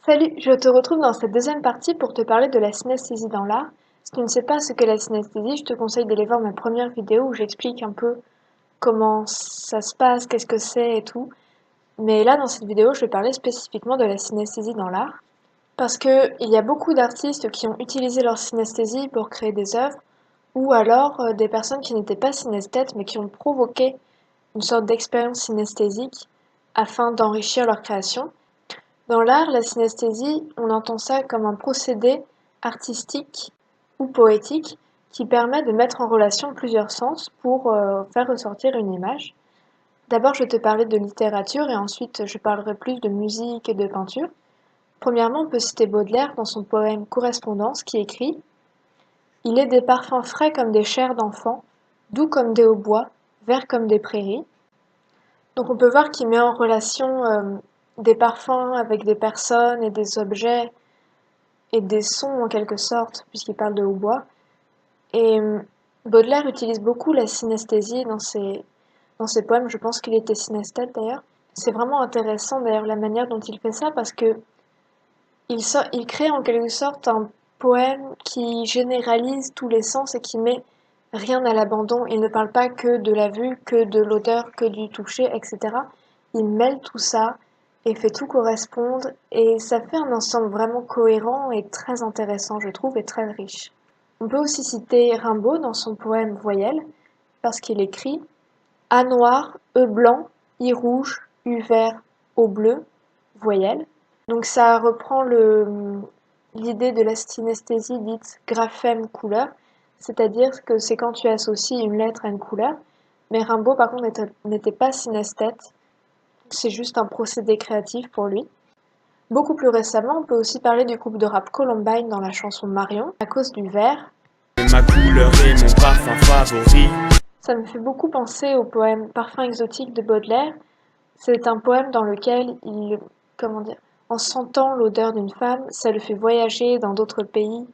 Salut, je te retrouve dans cette deuxième partie pour te parler de la synesthésie dans l'art. Si tu ne sais pas ce qu'est la synesthésie, je te conseille d'aller voir ma première vidéo où j'explique un peu comment ça se passe, qu'est-ce que c'est et tout. Mais là, dans cette vidéo, je vais parler spécifiquement de la synesthésie dans l'art. Parce que il y a beaucoup d'artistes qui ont utilisé leur synesthésie pour créer des œuvres, ou alors des personnes qui n'étaient pas synesthètes mais qui ont provoqué une sorte d'expérience synesthésique afin d'enrichir leur création. Dans l'art, la synesthésie, on entend ça comme un procédé artistique ou poétique qui permet de mettre en relation plusieurs sens pour faire ressortir une image. D'abord, je vais te parler de littérature et ensuite je parlerai plus de musique et de peinture. Premièrement, on peut citer Baudelaire dans son poème Correspondance qui écrit « Il est des parfums frais comme des chairs d'enfants, doux comme des hautbois, verts comme des prairies ». Donc on peut voir qu'il met en relation des parfums avec des personnes et des objets et des sons en quelque sorte, puisqu'il parle de hautbois. Et Baudelaire utilise beaucoup la synesthésie dans ses poèmes, je pense qu'il était synesthète d'ailleurs. C'est vraiment intéressant d'ailleurs la manière dont il fait ça parce que il crée en quelque sorte un poème qui généralise tous les sens et qui met rien à l'abandon. Il ne parle pas que de la vue, que de l'odeur, que du toucher, etc. Il mêle tout ça et fait tout correspondre et ça fait un ensemble vraiment cohérent et très intéressant, je trouve, et très riche. On peut aussi citer Rimbaud dans son poème Voyelle, parce qu'il écrit A noir, E blanc, I rouge, U vert, O bleu, voyelle. Donc ça reprend l'idée de la synesthésie dite graphème couleur, c'est-à-dire que c'est quand tu associes une lettre à une couleur. Mais Rimbaud par contre n'était pas synesthète, c'est juste un procédé créatif pour lui. Beaucoup plus récemment, on peut aussi parler du groupe de rap Columbine dans la chanson Marion, à cause du vert. Ma couleur est mon parfum favori. Ça me fait beaucoup penser au poème Parfum exotique de Baudelaire. C'est un poème dans lequel comment dire, en sentant l'odeur d'une femme, ça le fait voyager dans d'autres pays,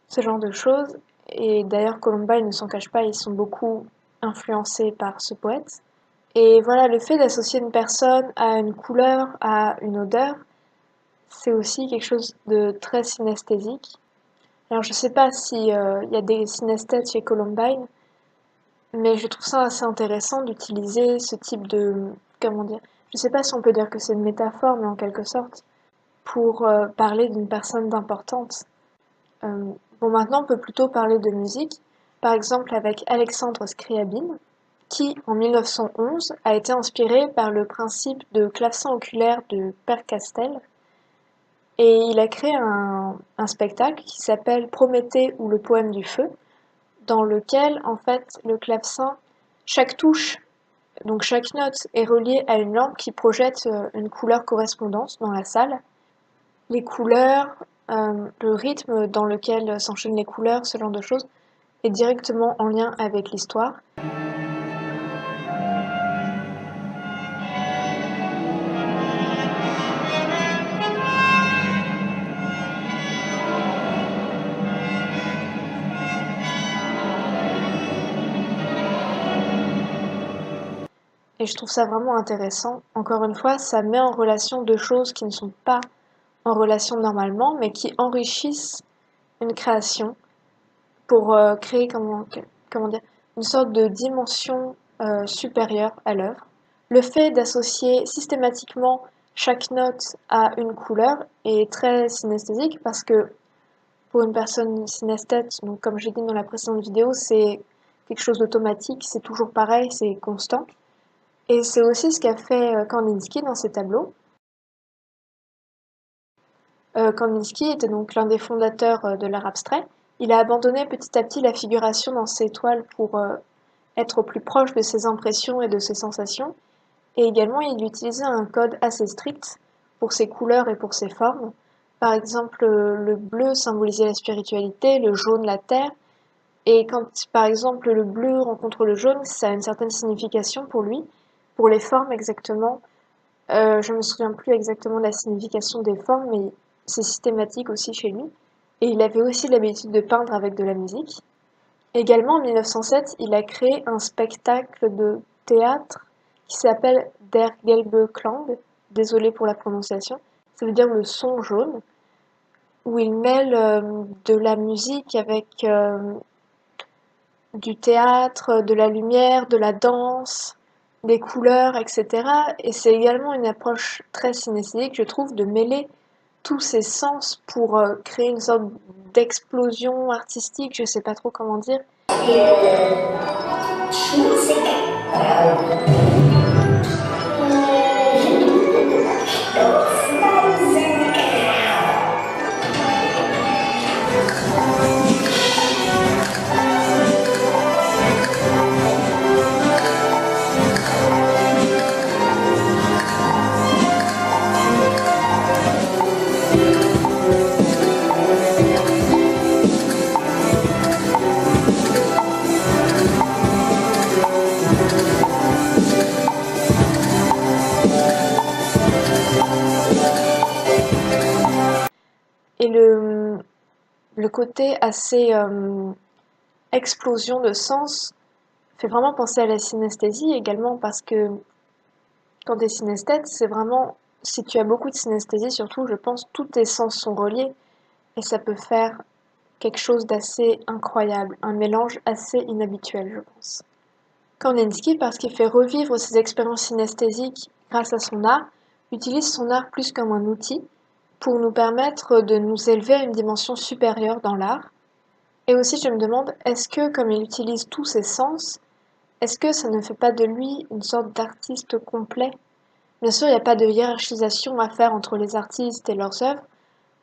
ce genre de choses. Et d'ailleurs, Columbine ne s'en cache pas, ils sont beaucoup influencés par ce poète. Et voilà, le fait d'associer une personne à une couleur, à une odeur, c'est aussi quelque chose de très synesthésique. Alors je sais pas si y a des synesthètes chez Columbine, mais je trouve ça assez intéressant d'utiliser ce type de, comment dire, je sais pas si on peut dire que c'est une métaphore, mais en quelque sorte, pour parler d'une personne d'importante. Euh, bon, maintenant on peut plutôt parler de musique, par exemple avec Alexandre Scriabine, qui en 1911 a été inspiré par le principe de clavecin oculaire de Père Castel, et il a créé un spectacle qui s'appelle Prométhée ou le poème du feu, dans lequel en fait le clavecin, chaque touche, donc chaque note est reliée à une lampe qui projette une couleur correspondante dans la salle. Les couleurs, le rythme dans lequel s'enchaînent les couleurs, ce genre de choses, est directement en lien avec l'histoire. Et je trouve ça vraiment intéressant. Encore une fois, ça met en relation deux choses qui ne sont pas en relation normalement, mais qui enrichissent une création pour créer comment dire, une sorte de dimension supérieure à l'œuvre. Le fait d'associer systématiquement chaque note à une couleur est très synesthésique parce que pour une personne synesthète, donc comme j'ai dit dans la précédente vidéo, c'est quelque chose d'automatique, c'est toujours pareil, c'est constant. Et c'est aussi ce qu'a fait Kandinsky dans ses tableaux. Kandinsky était donc l'un des fondateurs de l'art abstrait. Il a abandonné petit à petit la figuration dans ses toiles pour être au plus proche de ses impressions et de ses sensations. Et également, il utilisait un code assez strict pour ses couleurs et pour ses formes. Par exemple, le bleu symbolisait la spiritualité, le jaune la terre. Et quand, par exemple, le bleu rencontre le jaune, ça a une certaine signification pour lui. Pour les formes exactement, je me souviens plus exactement de la signification des formes, mais c'est systématique aussi chez lui. Et il avait aussi l'habitude de peindre avec de la musique. Également, en 1907, il a créé un spectacle de théâtre qui s'appelle Der gelbe Klang, désolé pour la prononciation, ça veut dire le son jaune, où il mêle de la musique avec du théâtre, de la lumière, de la danse, des couleurs, etc. Et c'est également une approche très synesthésique, je trouve, de mêler tous ces sens pour créer une sorte d'explosion artistique, je sais pas trop comment dire. Et le côté assez explosion de sens fait vraiment penser à la synesthésie également parce que quand tu es synesthète, c'est vraiment, si tu as beaucoup de synesthésie surtout, je pense, tous tes sens sont reliés et ça peut faire quelque chose d'assez incroyable, un mélange assez inhabituel, je pense. Kandinsky, parce qu'il fait revivre ses expériences synesthésiques grâce à son art, utilise son art plus comme un outil pour nous permettre de nous élever à une dimension supérieure dans l'art. Et aussi, je me demande, est-ce que, comme il utilise tous ses sens, est-ce que ça ne fait pas de lui une sorte d'artiste complet? Bien sûr, il n'y a pas de hiérarchisation à faire entre les artistes et leurs œuvres,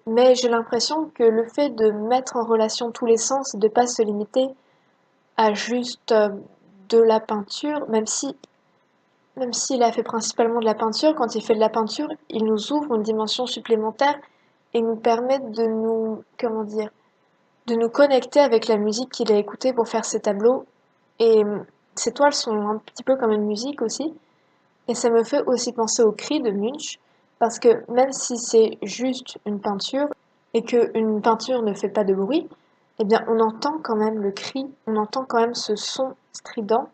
mais j'ai l'impression que le fait de mettre en relation tous les sens et de ne pas se limiter à juste de la peinture, même s'il a fait principalement de la peinture, quand il fait de la peinture, il nous ouvre une dimension supplémentaire et nous permet de nous, comment dire, de nous connecter avec la musique qu'il a écoutée pour faire ses tableaux. Et ces toiles sont un petit peu comme une musique aussi. Et ça me fait aussi penser au cri de Munch, parce que même si c'est juste une peinture, et qu'une peinture ne fait pas de bruit, eh bien on entend quand même le cri, on entend quand même ce son strident.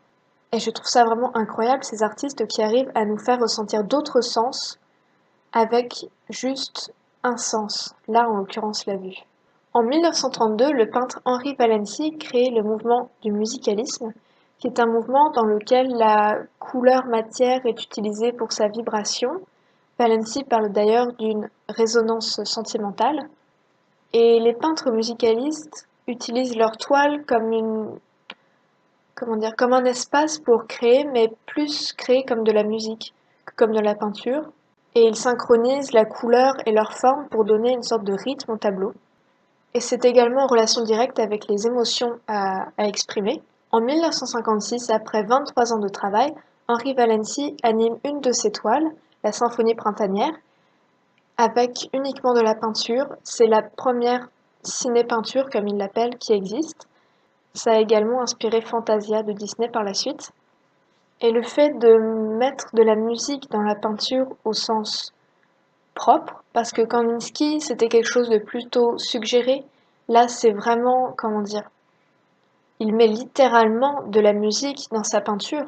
Et je trouve ça vraiment incroyable, ces artistes qui arrivent à nous faire ressentir d'autres sens avec juste un sens, là en l'occurrence la vue. En 1932, le peintre Henri Valensi crée le mouvement du musicalisme, qui est un mouvement dans lequel la couleur matière est utilisée pour sa vibration. Valensi parle d'ailleurs d'une résonance sentimentale. Et les peintres musicalistes utilisent leur toile comme comme un espace pour créer, mais plus créer comme de la musique que comme de la peinture. Et ils synchronisent la couleur et leur forme pour donner une sorte de rythme au tableau. Et c'est également en relation directe avec les émotions à exprimer. En 1956, après 23 ans de travail, Henri Valensi anime une de ses toiles, la Symphonie printanière, avec uniquement de la peinture. C'est la première ciné-peinture, comme il l'appelle, qui existe. Ça a également inspiré Fantasia de Disney par la suite. Et le fait de mettre de la musique dans la peinture au sens propre, parce que Kandinsky, c'était quelque chose de plutôt suggéré. Là, c'est vraiment, comment dire, il met littéralement de la musique dans sa peinture.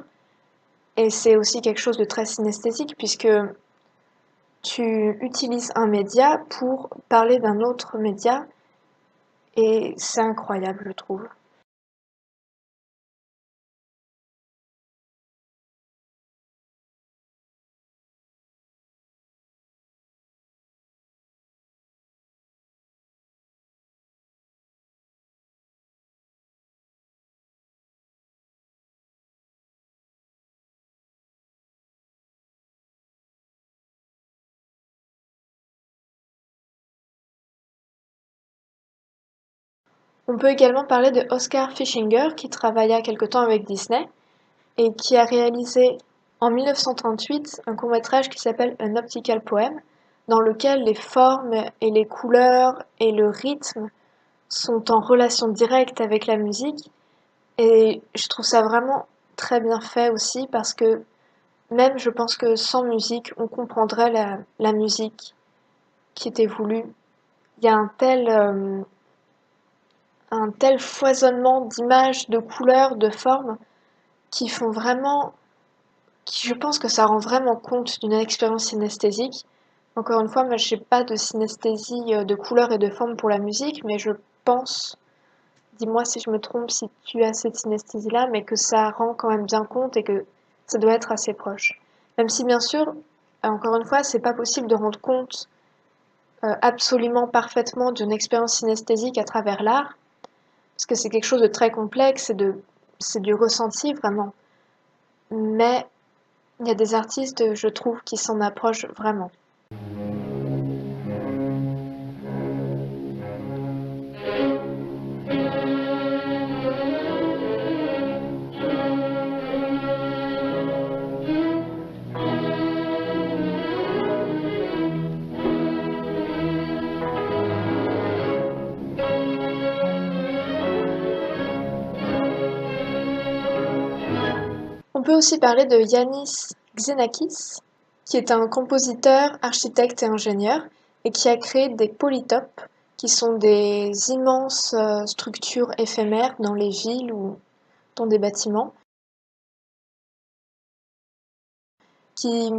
Et c'est aussi quelque chose de très synesthésique, puisque tu utilises un média pour parler d'un autre média, et c'est incroyable, je trouve. On peut également parler de Oscar Fischinger, qui travailla quelque temps avec Disney, et qui a réalisé en 1938 un court-métrage qui s'appelle Un Optical Poem, dans lequel les formes et les couleurs et le rythme sont en relation directe avec la musique. Et je trouve ça vraiment très bien fait aussi parce que même je pense que sans musique, on comprendrait la musique qui était voulue. Il y a un tel foisonnement d'images, de couleurs, de formes qui font vraiment, qui je pense que ça rend vraiment compte d'une expérience synesthésique. Encore une fois, moi j'ai pas de synesthésie de couleur et de forme pour la musique, mais je pense, dis-moi si je me trompe, si tu as cette synesthésie-là, mais que ça rend quand même bien compte et que ça doit être assez proche. Même si bien sûr, encore une fois, c'est pas possible de rendre compte absolument parfaitement d'une expérience synesthésique à travers l'art, parce que c'est quelque chose de très complexe c'est du ressenti vraiment. Mais il y a des artistes, je trouve, qui s'en approchent vraiment. On peut aussi parler de Yannis Xenakis, qui est un compositeur, architecte et ingénieur, et qui a créé des polytopes, qui sont des immenses structures éphémères dans les villes ou dans des bâtiments, qui,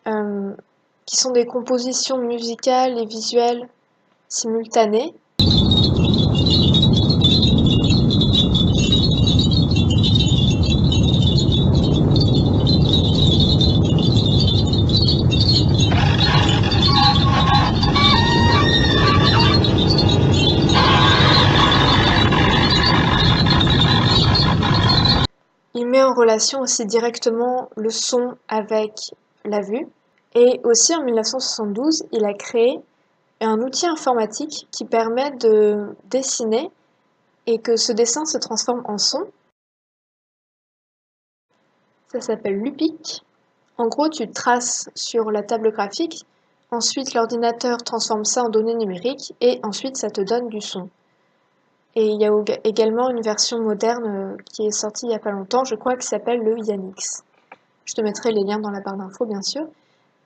euh, qui sont des compositions musicales et visuelles simultanées. Il met en relation aussi directement le son avec la vue. Et aussi en 1972, il a créé un outil informatique qui permet de dessiner et que ce dessin se transforme en son. Ça s'appelle Lupic. En gros, tu traces sur la table graphique, ensuite l'ordinateur transforme ça en données numériques et ensuite ça te donne du son. Et il y a également une version moderne qui est sortie il n'y a pas longtemps, je crois, qui s'appelle le Yanix. Je te mettrai les liens dans la barre d'infos, bien sûr.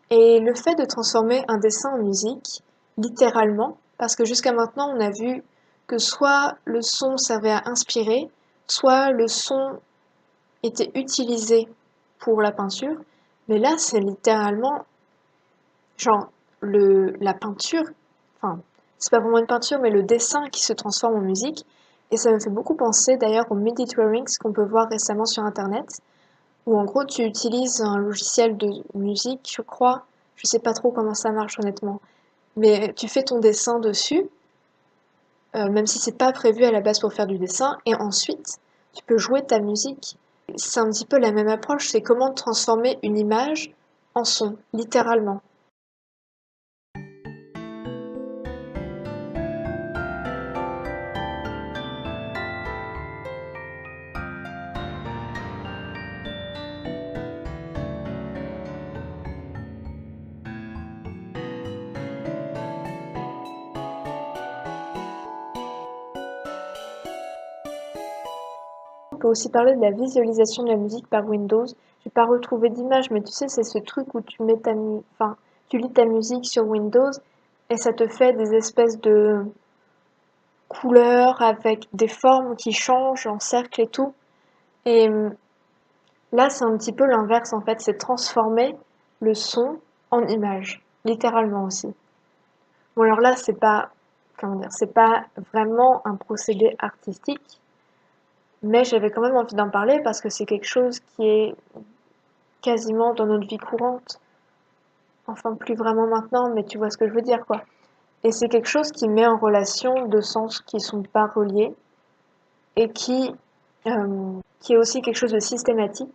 Et le fait de transformer un dessin en musique, littéralement, parce que jusqu'à maintenant, on a vu que soit le son servait à inspirer, soit le son était utilisé pour la peinture, mais là, c'est littéralement, genre, la peinture, enfin, c'est pas vraiment une peinture, mais le dessin qui se transforme en musique. Et ça me fait beaucoup penser d'ailleurs aux MIDI drawings qu'on peut voir récemment sur Internet, où en gros tu utilises un logiciel de musique, je crois, je sais pas trop comment ça marche honnêtement, mais tu fais ton dessin dessus, même si c'est pas prévu à la base pour faire du dessin, et ensuite tu peux jouer ta musique. C'est un petit peu la même approche, c'est comment transformer une image en son, littéralement. On peut aussi parler de la visualisation de la musique par Windows. J'ai pas retrouvé d'image, mais tu sais, c'est ce truc où tu mets enfin, tu lis ta musique sur Windows et ça te fait des espèces de couleurs avec des formes qui changent en cercle et tout. Et là, c'est un petit peu l'inverse en fait, c'est transformer le son en image, littéralement aussi. Bon alors là, c'est pas, comment dire, c'est pas vraiment un procédé artistique, mais j'avais quand même envie d'en parler parce que c'est quelque chose qui est quasiment dans notre vie courante. Enfin, plus vraiment maintenant, mais tu vois ce que je veux dire, quoi. Et c'est quelque chose qui met en relation deux sens qui sont pas reliés et qui est aussi quelque chose de systématique.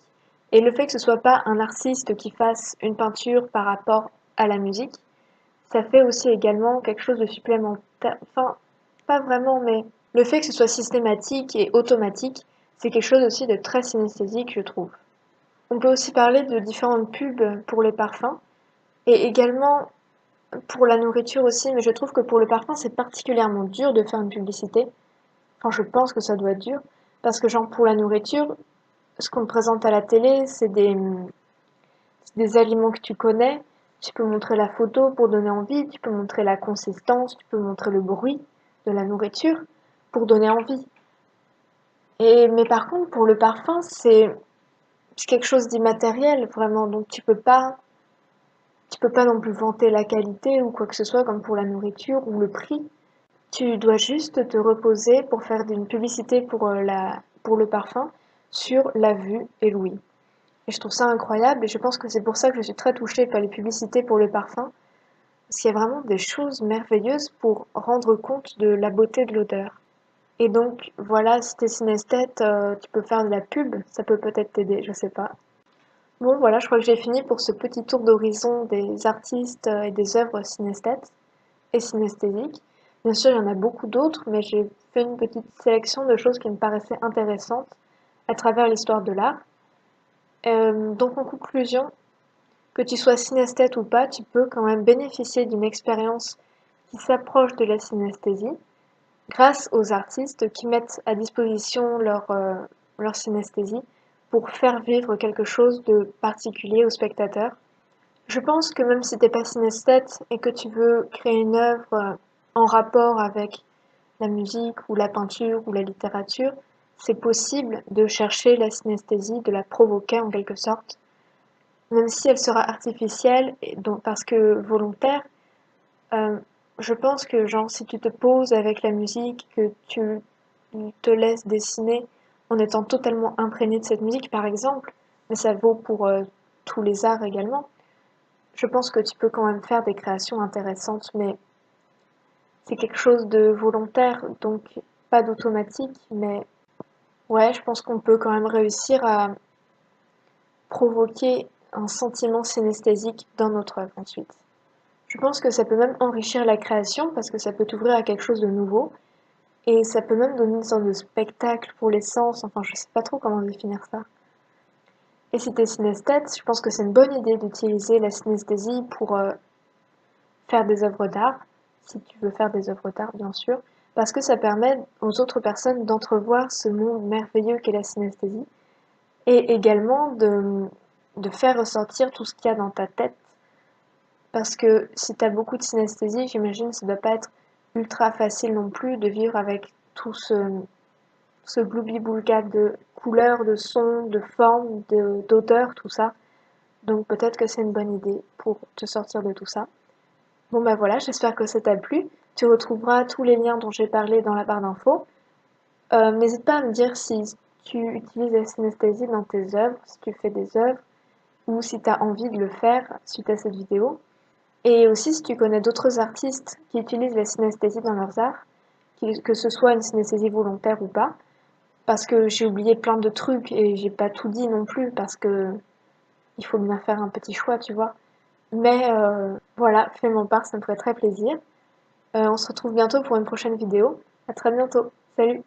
Et le fait que ce soit pas un artiste qui fasse une peinture par rapport à la musique, ça fait aussi également quelque chose de supplémentaire. Enfin, pas vraiment, mais le fait que ce soit systématique et automatique, c'est quelque chose aussi de très synesthésique, je trouve. On peut aussi parler de différentes pubs pour les parfums et également pour la nourriture aussi, mais je trouve que pour le parfum, c'est particulièrement dur de faire une publicité. Enfin, je pense que ça doit être dur parce que genre pour la nourriture, ce qu'on te présente à la télé, c'est des aliments que tu connais. Tu peux montrer la photo pour donner envie, tu peux montrer la consistance, tu peux montrer le bruit de la nourriture pour donner envie. Mais par contre, pour le parfum, c'est quelque chose d'immatériel, vraiment. Donc tu peux pas Tu peux pas non plus vanter la qualité ou quoi que ce soit comme pour la nourriture ou le prix. Tu dois juste te reposer pour faire une publicité pour le parfum sur la vue et l'ouïe. Et je trouve ça incroyable et je pense que c'est pour ça que je suis très touchée par les publicités pour le parfum, parce qu'il y a vraiment des choses merveilleuses pour rendre compte de la beauté de l'odeur. Et donc voilà, si t'es synesthète, tu peux faire de la pub, ça peut peut-être t'aider, je sais pas. Bon voilà, je crois que j'ai fini pour ce petit tour d'horizon des artistes et des œuvres synesthètes et synesthésiques. Bien sûr, il y en a beaucoup d'autres, mais j'ai fait une petite sélection de choses qui me paraissaient intéressantes à travers l'histoire de l'art. Donc en conclusion, que tu sois synesthète ou pas, tu peux quand même bénéficier d'une expérience qui s'approche de la synesthésie grâce aux artistes qui mettent à disposition leur synesthésie pour faire vivre quelque chose de particulier aux spectateurs. Je pense que même si t'es pas synesthète et que tu veux créer une œuvre en rapport avec la musique ou la peinture ou la littérature, c'est possible de chercher la synesthésie, de la provoquer en quelque sorte, même si elle sera artificielle et donc parce que volontaire. euh, je pense que genre si tu te poses avec la musique, que tu te laisses dessiner en étant totalement imprégné de cette musique par exemple, mais ça vaut pour tous les arts également, je pense que tu peux quand même faire des créations intéressantes, mais c'est quelque chose de volontaire, donc pas d'automatique, mais ouais, je pense qu'on peut quand même réussir à provoquer un sentiment synesthésique dans notre œuvre ensuite. Je pense que ça peut même enrichir la création parce que ça peut t'ouvrir à quelque chose de nouveau et ça peut même donner une sorte de spectacle pour les sens, enfin je sais pas trop comment définir ça. Et si t'es synesthète, je pense que c'est une bonne idée d'utiliser la synesthésie pour faire des œuvres d'art, si tu veux faire des œuvres d'art bien sûr, parce que ça permet aux autres personnes d'entrevoir ce monde merveilleux qu'est la synesthésie et également de faire ressortir tout ce qu'il y a dans ta tête. Parce que si t'as beaucoup de synesthésie, j'imagine que ça doit pas être ultra facile non plus de vivre avec tout ce gloubi-boulga de couleurs, de sons, de formes, d'odeurs, tout ça. Donc peut-être que c'est une bonne idée pour te sortir de tout ça. Bon bah voilà, j'espère que ça t'a plu. Tu retrouveras tous les liens dont j'ai parlé dans la barre d'infos. N'hésite pas à me dire si tu utilises la synesthésie dans tes œuvres, si tu fais des œuvres, ou si tu as envie de le faire suite à cette vidéo. Et aussi si tu connais d'autres artistes qui utilisent la synesthésie dans leurs arts, que ce soit une synesthésie volontaire ou pas, parce que j'ai oublié plein de trucs et j'ai pas tout dit non plus, parce que il faut bien faire un petit choix, tu vois. Mais voilà, fais mon part, ça me ferait très plaisir. On se retrouve bientôt pour une prochaine vidéo. À très bientôt. Salut!